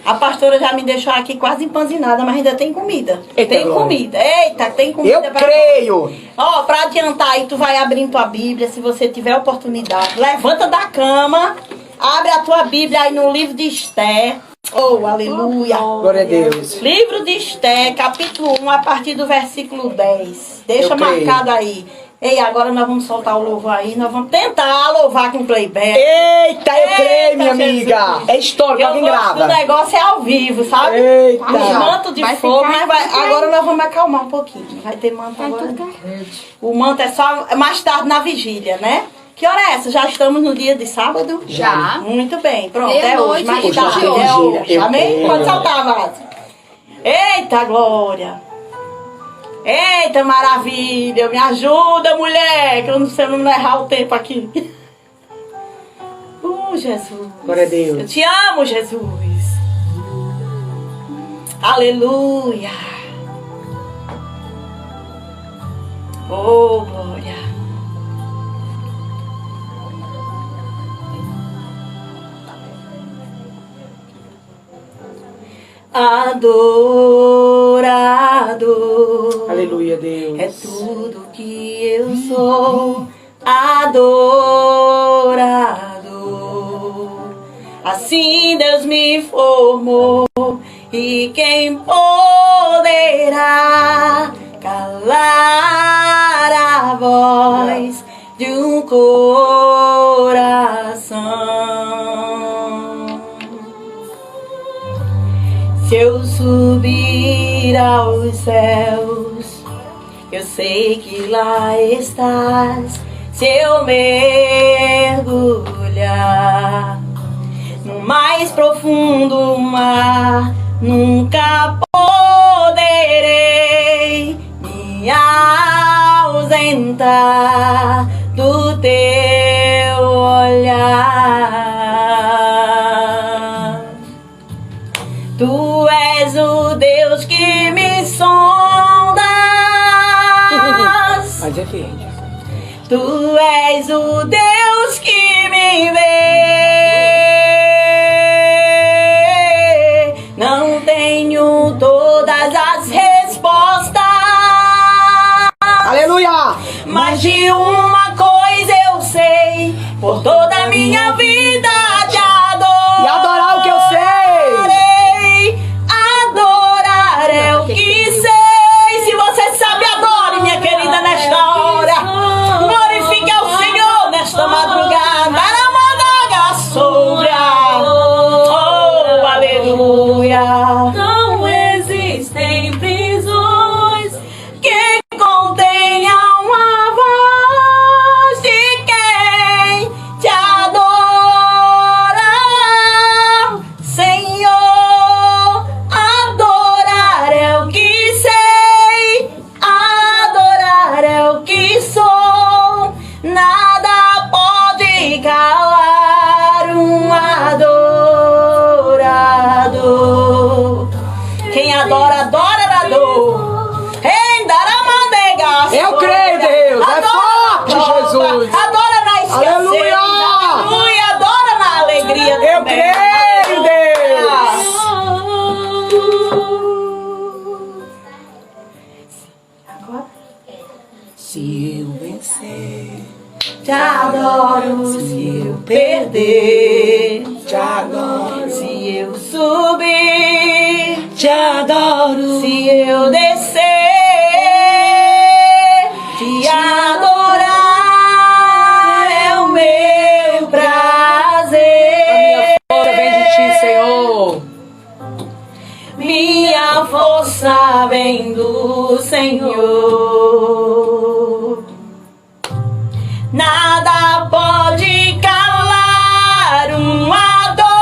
A pastora já me deixou aqui quase empanzinada, mas ainda tem comida. Eita, tem glória. comida. Eita, tem comida. Eu creio. Ó, pra adiantar aí, tu vai abrindo tua Bíblia, se você tiver oportunidade. Levanta da cama, abre a tua Bíblia aí no livro de Esther. Oh, aleluia. Glória a Deus. Livro de Esther, capítulo 1, a partir do versículo 10. Deixa Eu creio. marcado aí. Ei, agora nós vamos soltar o louvor aí, nós vamos tentar louvar com playback. Eita, eu Eita, creio, minha amiga. Jesus. É história pra Eu quem gosto do grava. negócio é ao vivo, sabe? Eita. Os mantos de Vai fogo, ficar mas tudo agora nós vamos acalmar um pouquinho. Vai ter manto agora. O manto é só mais tarde na vigília, né? Que hora é essa? Já estamos no dia de sábado? Já. Muito bem, pronto. É Meia-noite, hoje, mais hoje tarde. é É vigília. hoje. Eu Amém? creio. Pode saltar, Vaso. Eita, glória. Eita, maravilha. Me ajuda, mulher, que eu não sei não errar o tempo aqui. Jesus. Glória a Deus. Eu te amo, Jesus. Aleluia. Oh, glória. Adorado. Aleluia, Deus. É tudo que eu sou, adorado. Assim Deus me formou, e quem poderá calar a voz de um coração? Se eu subir aos céus, eu sei que lá estás. Se eu mergulhar no mais profundo mar, nunca poderei me ausentar do teu olhar. Tu és o Deus que me sondas. Mas é verde. Tu és o Deus que me vê. Não tenho todas as respostas, Aleluia. mas de uma coisa eu sei: por toda a minha vida te adorar. E adorar o que eu sei. Adorar é o que sei. Se você sabe, adore, minha querida, nesta hora. Glorifique ao Senhor nesta madrugada. Aramadaga sobra. Oh, aleluia. Não existem prisões que contenham a voz de quem te adora, Senhor. Adorar é o que sei, adorar é o que sou. Nada pode calar um adorador. Quem adora, adorador. Em Daramandega. Eu creio, Deus. É forte, Jesus. Adora na escassez. Aleluia. Aleluia. Adora na alegria Eu também. creio, Deus. Agora. Se eu vencer, Te adoro. Se eu perder, te adoro. se eu subir, Te adoro. se eu descer, te adorar é o meu prazer. Glória vem de ti, Senhor. Minha força vem do Senhor. Nada pode calar um adorador.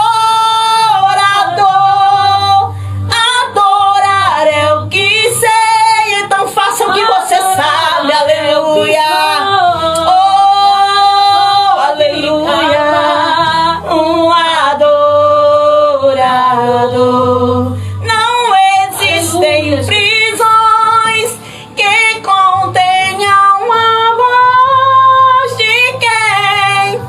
Adorar é o que sei, então faça o que você sabe. Aleluia. Oh, aleluia. Um adorador. Não existem prisões que contenham a voz de quem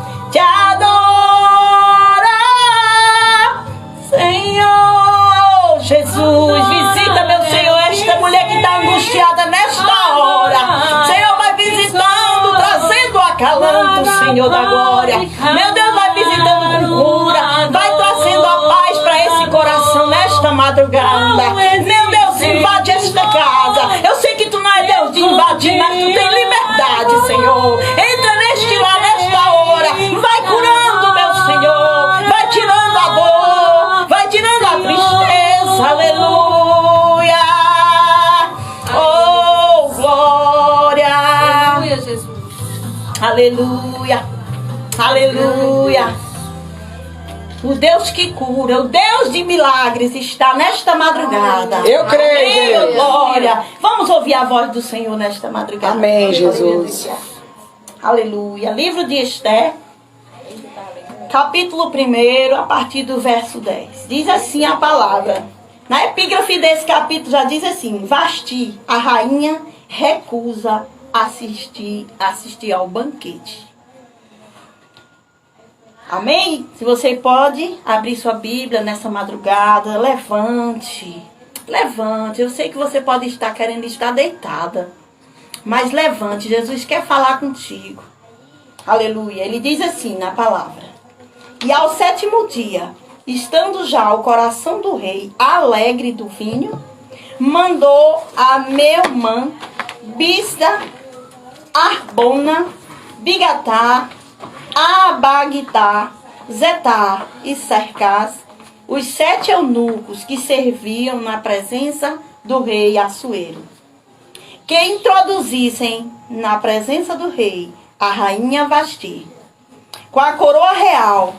Jesus, visita, meu Senhor, esta mulher que está angustiada nesta hora. Senhor, vai visitando, trazendo acalanto, Senhor da glória. Meu Deus, vai visitando com cura, vai trazendo a paz para esse coração nesta madrugada. Meu Deus, invade esta casa. Eu sei que tu não é Deus de invadir, mas tu tem liberdade, Senhor. Entra neste lar, nesta hora. Vai curando, meu Senhor. Vai tirando a dor. Vai tirando a tristeza. Aleluia. Oh, glória. Aleluia, Jesus. Aleluia. Aleluia. O Deus que cura, o Deus de milagres está nesta madrugada. Eu creio, Amém, Jesus. glória. Vamos ouvir a voz do Senhor nesta madrugada. Amém, Jesus. Aleluia. Livro de Esther, capítulo 1, a partir do verso 10. Diz assim a palavra. Na epígrafe desse capítulo já diz assim: Vasti, a rainha, recusa assistir ao banquete. Amém? Se você pode abrir sua Bíblia nessa madrugada, levante. Levante. Eu sei que você pode estar querendo estar deitada, mas levante. Jesus quer falar contigo. Aleluia. Ele diz assim na palavra: E ao 7º dia, estando já o coração do rei alegre do vinho, mandou a Meumã, Bizda, Arbona, Bigatá, Abagtá, Zetá e Sarcás, os 7 eunucos que serviam na presença do rei Assuero, que introduzissem na presença do rei a rainha Vasti, com a coroa real,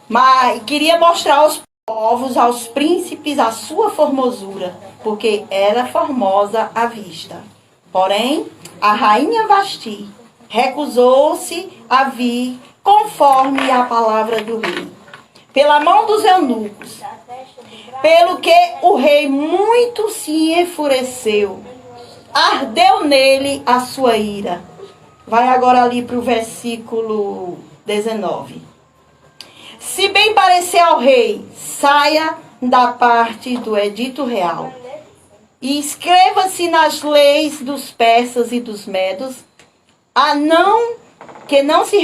mas queria mostrar aos povos, aos príncipes, a sua formosura, porque era formosa à vista. Porém, a rainha Vasti recusou-se a vir conforme a palavra do rei, pela mão dos eunucos, pelo que o rei muito se enfureceu, ardeu nele a sua ira. Vai agora ali para o versículo 19. Se bem parecer ao rei, saia da parte do edito real, e escreva-se nas leis dos persas e dos medos, que não se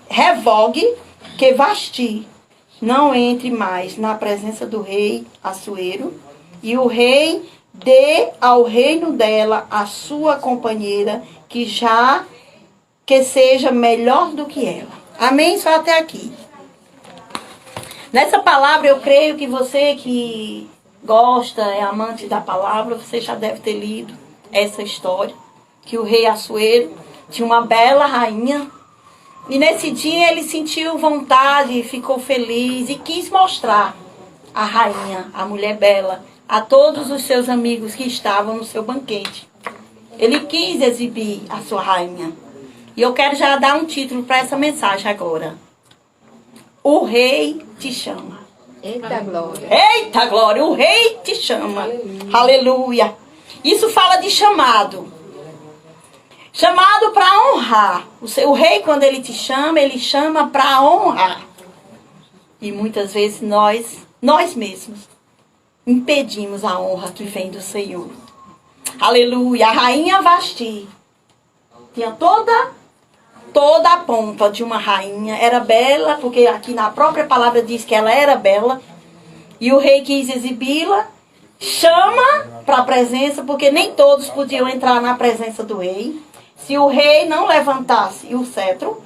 revogue, que Vasti não entre mais na presença do rei Assuero, e o rei dê ao reino dela a sua companheira, que seja melhor do que ela. Amém? Só até aqui. Nessa palavra, eu creio que você que gosta, é amante da palavra, você já deve ter lido essa história, que o rei Assuero tinha uma bela rainha, e nesse dia ele sentiu vontade, ficou feliz e quis mostrar a rainha, a mulher bela, a todos os seus amigos que estavam no seu banquete. Ele quis exibir a sua rainha. E eu quero já dar um título para essa mensagem agora. O rei te chama. Eita glória. Eita glória, o rei te chama. Aleluia. Isso fala de chamado. Chamado para honrar. O rei, quando ele te chama, ele chama para honrar. E muitas vezes nós mesmos, impedimos a honra que vem do Senhor. Aleluia. A rainha Vasti tinha toda a pompa de uma rainha. Era bela, porque aqui na própria palavra diz que ela era bela. E o rei quis exibi-la. Chama para a presença, porque nem todos podiam entrar na presença do rei. Se o rei não levantasse o cetro,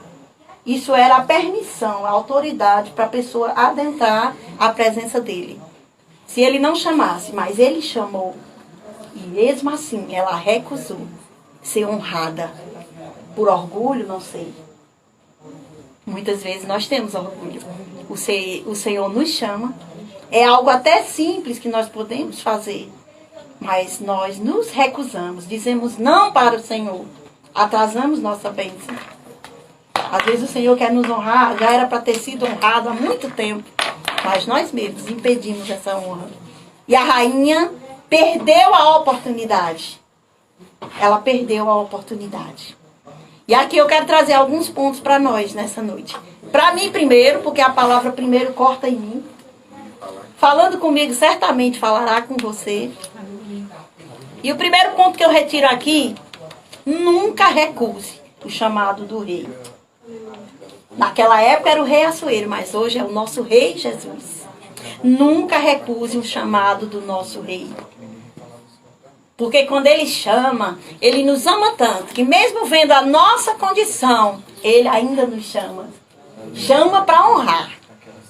isso era a permissão, a autoridade para a pessoa adentrar a presença dele. Se ele não chamasse, mas ele chamou, e mesmo assim ela recusou ser honrada. Por orgulho, não sei. Muitas vezes nós temos orgulho. O Senhor nos chama. É algo até simples que nós podemos fazer. Mas nós nos recusamos. Dizemos não para o Senhor. Atrasamos nossa bênção. Às vezes o Senhor quer nos honrar. Já era para ter sido honrado há muito tempo. Mas nós mesmos impedimos essa honra. E a rainha perdeu a oportunidade. Ela perdeu a oportunidade. E aqui eu quero trazer alguns pontos para nós nessa noite. Para mim primeiro, porque a palavra primeiro corta em mim. falando comigo, certamente falará com você. E o primeiro ponto que eu retiro aqui, nunca recuse o chamado do rei. Naquela época era o rei Assuero, mas hoje é o nosso rei Jesus. Nunca recuse o chamado do nosso rei. Porque quando ele chama, ele nos ama tanto, que mesmo vendo a nossa condição, ele ainda nos chama. Chama para honrar.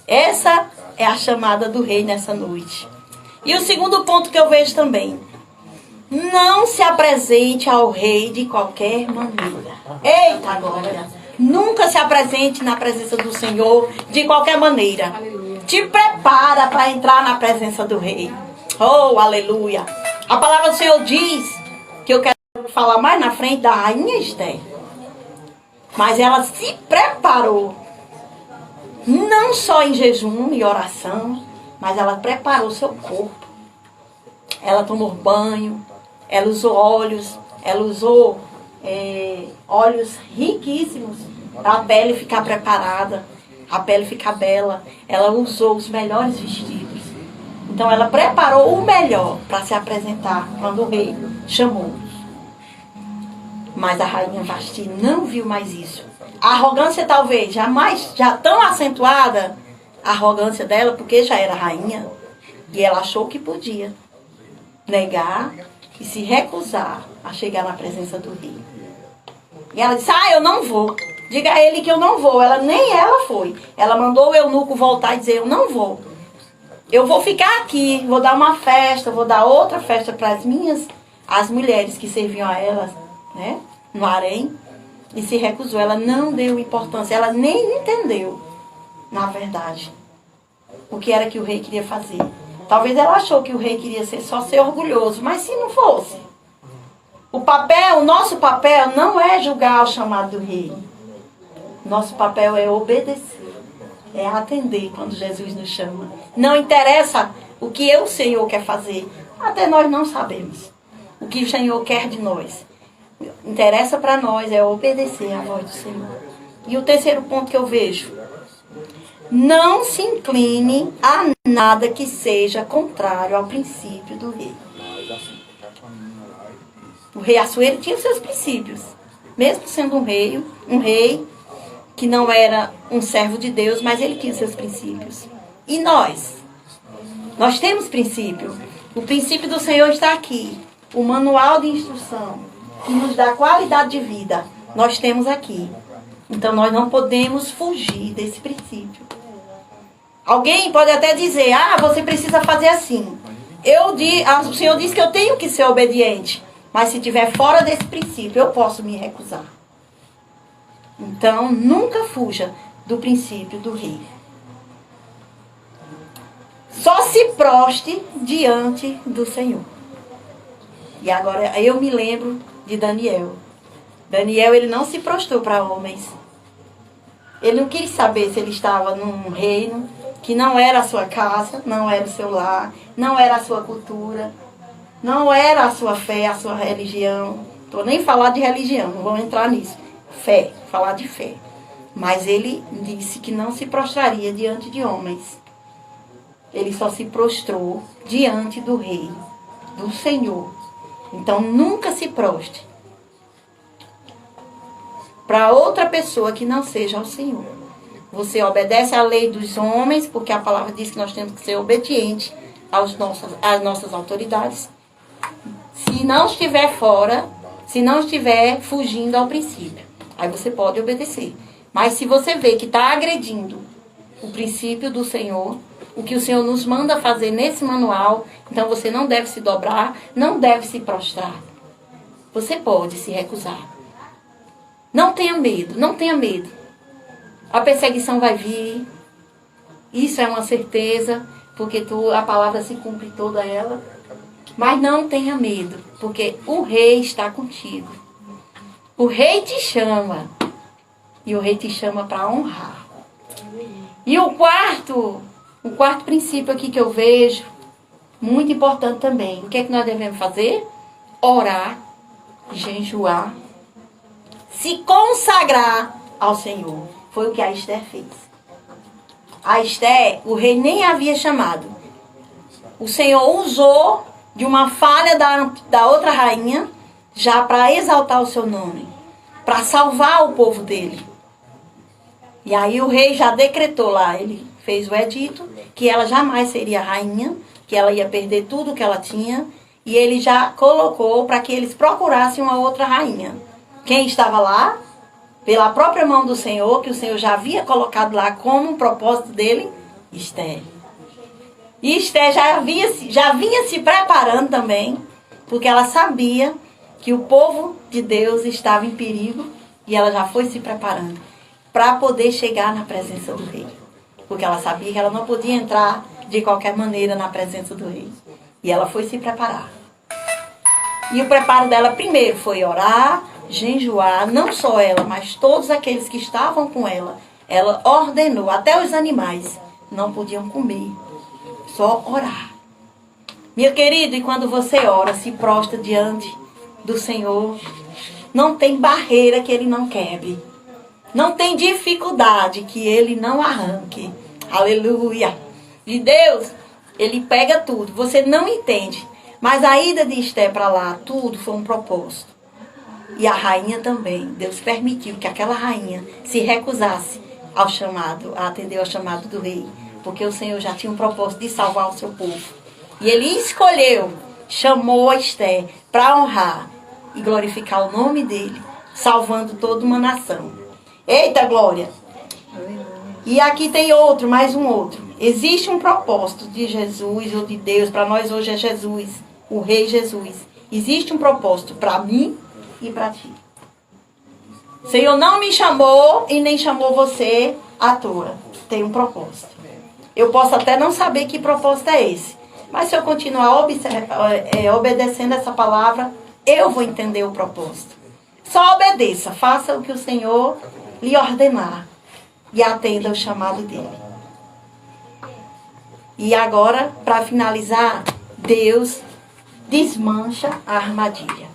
Essa é a chamada do rei nessa noite. E o segundo ponto que eu vejo também. Não se apresente ao rei de qualquer maneira. Eita glória! Nunca se apresente na presença do Senhor de qualquer maneira. Te prepara para entrar na presença do rei. Oh, aleluia! A palavra do Senhor diz, que eu quero falar mais na frente, da rainha Esther. Mas ela se preparou. Não só em jejum e oração, mas ela preparou seu corpo. Ela tomou banho, ela usou óleos, ela usou óleos riquíssimos para a pele ficar preparada, a pele ficar bela. Ela usou os melhores vestidos. Então ela preparou o melhor para se apresentar quando o rei chamou. Mas a rainha Vasti não viu mais isso. A arrogância talvez já tão acentuada, a arrogância dela, porque já era rainha. E ela achou que podia negar e se recusar a chegar na presença do rei. E ela disse, eu não vou. Diga a ele que eu não vou. Nem ela foi. Ela mandou o eunuco voltar e dizer, eu não vou. Eu vou ficar aqui, vou dar uma festa, vou dar outra festa para as mulheres que serviam a elas, né, no harém. E se recusou, ela não deu importância, ela nem entendeu, na verdade, o que era que o rei queria fazer. Talvez ela achou que o rei queria só ser orgulhoso, mas se não fosse. O nosso papel não é julgar o chamado do rei. Nosso papel é obedecer, é atender quando Jesus nos chama. Não interessa o que o Senhor quer fazer, até nós não sabemos o que o Senhor quer de nós. Interessa para nós é obedecer à voz do Senhor. E o terceiro ponto que eu vejo. Não se incline a nada que seja contrário ao princípio do rei. O rei Assuero tinha seus princípios. Mesmo sendo um rei que não era um servo de Deus, mas ele tinha seus princípios. E nós? Nós temos princípio. O princípio do Senhor está aqui. O manual de instrução que nos dá qualidade de vida, nós temos aqui. Então nós não podemos fugir desse princípio. Alguém pode até dizer, você precisa fazer assim. O Senhor diz que eu tenho que ser obediente. Mas se estiver fora desse princípio, eu posso me recusar. Então, nunca fuja do princípio do rei. Só se proste diante do Senhor. E agora eu me lembro de Daniel. Daniel, ele não se prostrou para homens. Ele não quis saber se ele estava num reino que não era a sua casa, não era o seu lar, não era a sua cultura, não era a sua fé, a sua religião. Estou nem falar de religião, não vou entrar nisso. Fé, falar de fé. Mas ele disse que não se prostraria diante de homens. Ele só se prostrou diante do rei, do Senhor. Então nunca se prostre para outra pessoa que não seja o Senhor. Você obedece à lei dos homens, porque a palavra diz que nós temos que ser obedientes às nossas autoridades. Se não estiver fora, se não estiver fugindo ao princípio, aí você pode obedecer. Mas se você vê que está agredindo o princípio do Senhor, o que o Senhor nos manda fazer nesse manual, então você não deve se dobrar, não deve se prostrar. Você pode se recusar. Não tenha medo, não tenha medo. A perseguição vai vir. Isso é uma certeza, porque a palavra se cumpre toda ela. Mas não tenha medo, porque o rei está contigo. O rei te chama. E o rei te chama para honrar. E o quarto princípio aqui que eu vejo, muito importante também. O que é que nós devemos fazer? Orar, jejuar, se consagrar ao Senhor. Foi o que a Esther fez. A Esté, o rei nem havia chamado. O Senhor usou de uma falha da outra rainha, já para exaltar o seu nome, para salvar o povo dele. E aí o rei já decretou lá, ele fez o edito, que ela jamais seria rainha, que ela ia perder tudo que ela tinha, e ele já colocou para que eles procurassem uma outra rainha. Quem estava lá? Pela própria mão do Senhor, que o Senhor já havia colocado lá como um propósito dele, Esté. E Esté já vinha se preparando também, porque ela sabia que o povo de Deus estava em perigo, e ela já foi se preparando para poder chegar na presença do rei. Porque ela sabia que ela não podia entrar de qualquer maneira na presença do rei. E ela foi se preparar. E o preparo dela primeiro foi orar, jejuar, não só ela, mas todos aqueles que estavam com ela. Ela ordenou, até os animais não podiam comer, só orar. Meu querido, e quando você ora, se prostra diante do Senhor, não tem barreira que Ele não quebre. Não tem dificuldade que Ele não arranque. Aleluia. E Deus, Ele pega tudo. Você não entende. Mas a ida de Esté para lá, tudo foi um propósito. E a rainha também. Deus permitiu que aquela rainha se recusasse ao chamado, a atender ao chamado do rei. Porque o Senhor já tinha um propósito de salvar o seu povo. E Ele escolheu, chamou a Esté para honrar e glorificar o nome dEle, salvando toda uma nação. Eita glória! E aqui tem outro, mais um outro. Existe um propósito de Jesus ou de Deus, para nós hoje é Jesus, o Rei Jesus. Existe um propósito para mim e para ti. O Senhor não me chamou e nem chamou você à toa. Tem um propósito. Eu posso até não saber que propósito é esse, mas se eu continuar obedecendo essa palavra, eu vou entender o propósito. Só obedeça, faça o que o Senhor lhe ordenar e atenda o chamado dele. E agora, para finalizar, Deus desmancha a armadilha.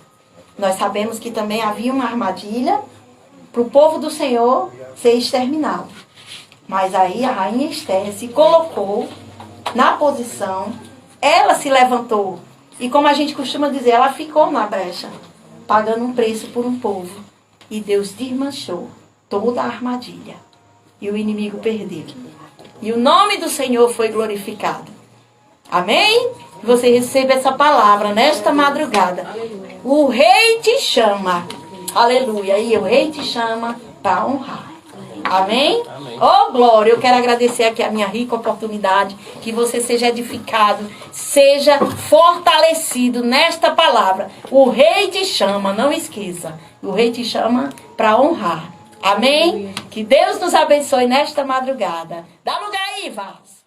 Nós sabemos que também havia uma armadilha para o povo do Senhor ser exterminado. Mas aí a rainha Esté se colocou na posição, ela se levantou. E como a gente costuma dizer, ela ficou na brecha, pagando um preço por um povo. E Deus desmanchou toda a armadilha. E o inimigo perdeu. E o nome do Senhor foi glorificado. Amém? Você recebe essa palavra nesta madrugada. O rei te chama. Aleluia. E o rei te chama para honrar. Amém? Oh, glória. Eu quero agradecer aqui a minha rica oportunidade. Que você seja edificado. Seja fortalecido nesta palavra. O rei te chama. Não esqueça. O rei te chama para honrar. Amém? Que Deus nos abençoe nesta madrugada. Dá lugar aí, Vaz.